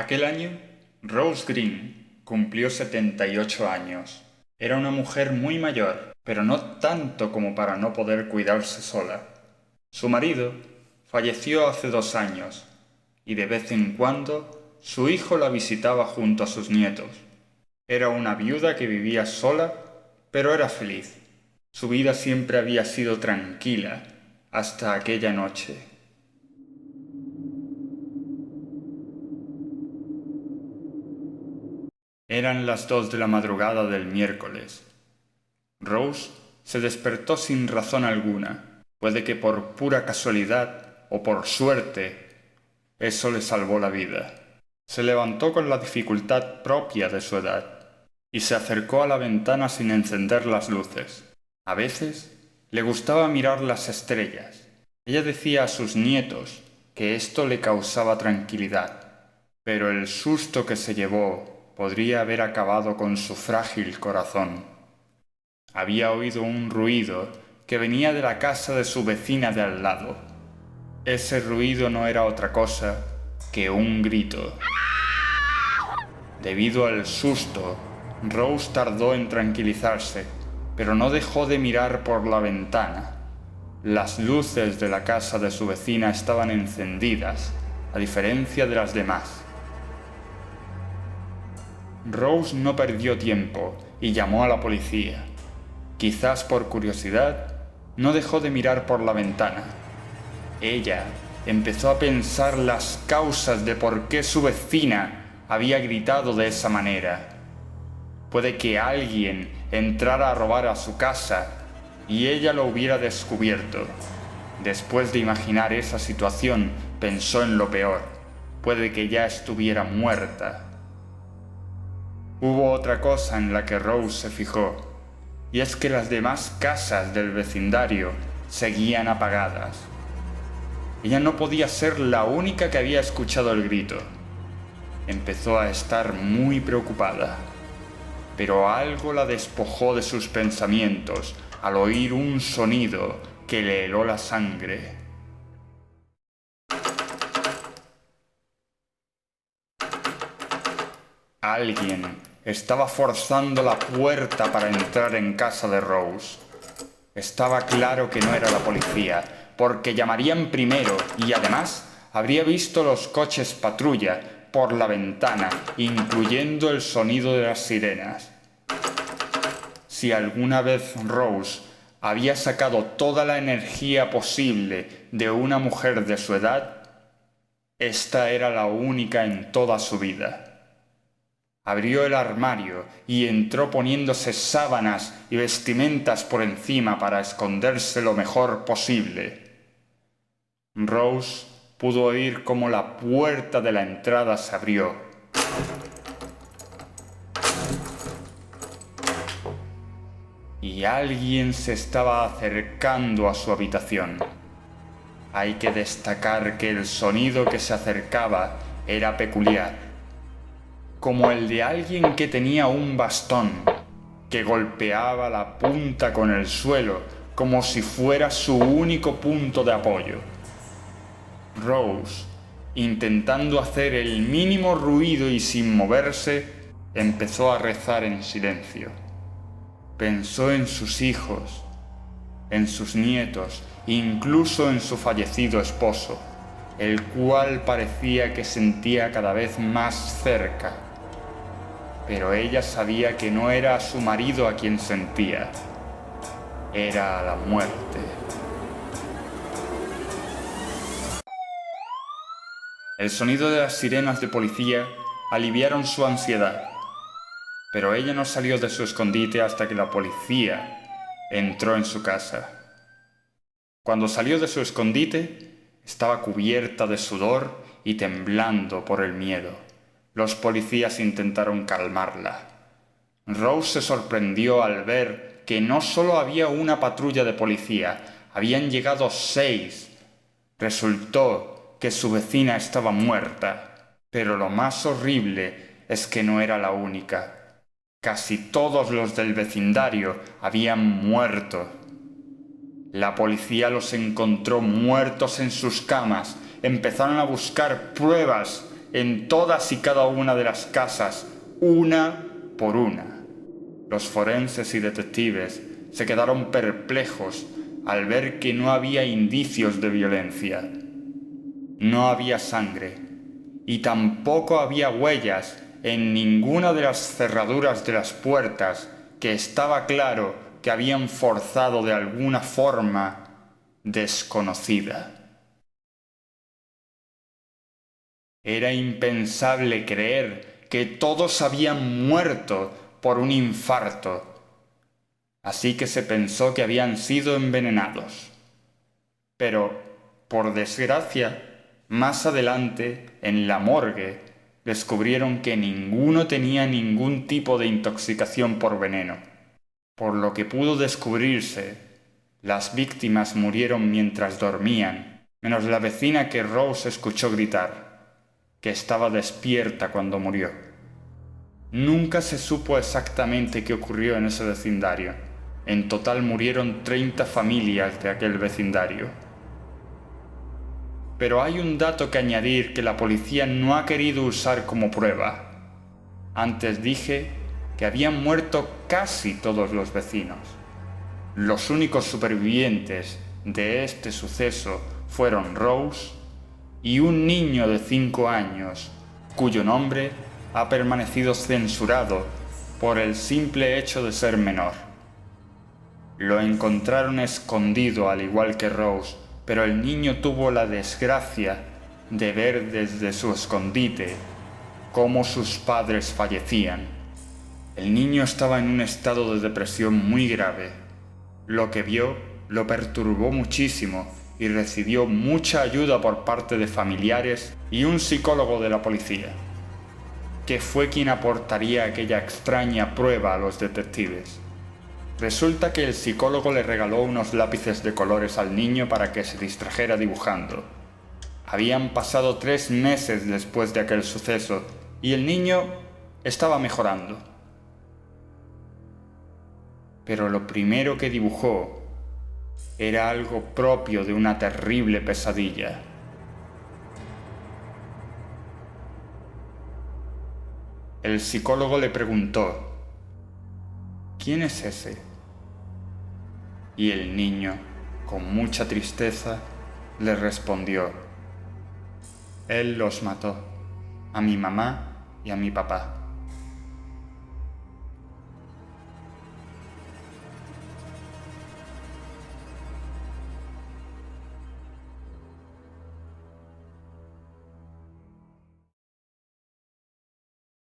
Aquel año, Rose Green cumplió 78 años. Era una mujer muy mayor, pero no tanto como para no poder cuidarse sola. Su marido falleció hace 2 años, y de vez en cuando su hijo la visitaba junto a sus nietos. Era una viuda que vivía sola, pero era feliz. Su vida siempre había sido tranquila, hasta aquella noche. Eran las 2 de la madrugada del miércoles. Rose se despertó sin razón alguna. Puede que por pura casualidad o por suerte, eso le salvó la vida. Se levantó con la dificultad propia de su edad y se acercó a la ventana sin encender las luces. A veces le gustaba mirar las estrellas. Ella decía a sus nietos que esto le causaba tranquilidad, pero el susto que se llevó podría haber acabado con su frágil corazón. Había oído un ruido que venía de la casa de su vecina de al lado. Ese ruido no era otra cosa que un grito. Debido al susto, Rose tardó en tranquilizarse, pero no dejó de mirar por la ventana. Las luces de la casa de su vecina estaban encendidas, a diferencia de las demás. Rose no perdió tiempo y llamó a la policía. Quizás por curiosidad, no dejó de mirar por la ventana. Ella empezó a pensar las causas de por qué su vecina había gritado de esa manera. Puede que alguien entrara a robar a su casa y ella lo hubiera descubierto. Después de imaginar esa situación, pensó en lo peor. Puede que ya estuviera muerta. Hubo otra cosa en la que Rose se fijó, y es que las demás casas del vecindario seguían apagadas. Ella no podía ser la única que había escuchado el grito. Empezó a estar muy preocupada, pero algo la despojó de sus pensamientos al oír un sonido que le heló la sangre. Alguien estaba forzando la puerta para entrar en casa de Rose. Estaba claro que no era la policía, porque llamarían primero y además habría visto los coches patrulla por la ventana, incluyendo el sonido de las sirenas. Si alguna vez Rose había sacado toda la energía posible de una mujer de su edad, esta era la única en toda su vida. Abrió el armario y entró poniéndose sábanas y vestimentas por encima para esconderse lo mejor posible. Rose pudo oír cómo la puerta de la entrada se abrió. Y alguien se estaba acercando a su habitación. Hay que destacar que el sonido que se acercaba era peculiar, como el de alguien que tenía un bastón, que golpeaba la punta con el suelo como si fuera su único punto de apoyo. Rose, intentando hacer el mínimo ruido y sin moverse, empezó a rezar en silencio. Pensó en sus hijos, en sus nietos, incluso en su fallecido esposo, el cual parecía que sentía cada vez más cerca. Pero ella sabía que no era a su marido a quien sentía, era a la muerte. El sonido de las sirenas de policía aliviaron su ansiedad, pero ella no salió de su escondite hasta que la policía entró en su casa. Cuando salió de su escondite, estaba cubierta de sudor y temblando por el miedo. Los policías intentaron calmarla. Rose se sorprendió al ver que no solo había una patrulla de policía, habían llegado 6. Resultó que su vecina estaba muerta, pero lo más horrible es que no era la única. Casi todos los del vecindario habían muerto. La policía los encontró muertos en sus camas. Empezaron a buscar pruebas en todas y cada una de las casas, una por una. Los forenses y detectives se quedaron perplejos al ver que no había indicios de violencia. No había sangre, y tampoco había huellas en ninguna de las cerraduras de las puertas que estaba claro que habían forzado de alguna forma desconocida. Era impensable creer que todos habían muerto por un infarto, así que se pensó que habían sido envenenados. Pero, por desgracia, más adelante, en la morgue, descubrieron que ninguno tenía ningún tipo de intoxicación por veneno. Por lo que pudo descubrirse, las víctimas murieron mientras dormían, menos la vecina que Rose escuchó gritar, que estaba despierta cuando murió. Nunca se supo exactamente qué ocurrió en ese vecindario. En total murieron 30 familias de aquel vecindario. Pero hay un dato que añadir que la policía no ha querido usar como prueba. Antes dije que habían muerto casi todos los vecinos. Los únicos supervivientes de este suceso fueron Rose y un niño de 5 años, cuyo nombre ha permanecido censurado por el simple hecho de ser menor. Lo encontraron escondido al igual que Rose, pero el niño tuvo la desgracia de ver desde su escondite cómo sus padres fallecían. El niño estaba en un estado de depresión muy grave. Lo que vio lo perturbó muchísimo y recibió mucha ayuda por parte de familiares y un psicólogo de la policía, que fue quien aportaría aquella extraña prueba a los detectives. Resulta que el psicólogo le regaló unos lápices de colores al niño para que se distrajera dibujando. Habían pasado 3 meses después de aquel suceso y el niño estaba mejorando. Pero lo primero que dibujó era algo propio de una terrible pesadilla. El psicólogo le preguntó: ¿quién es ese? Y el niño, con mucha tristeza, le respondió: él los mató, a mi mamá y a mi papá.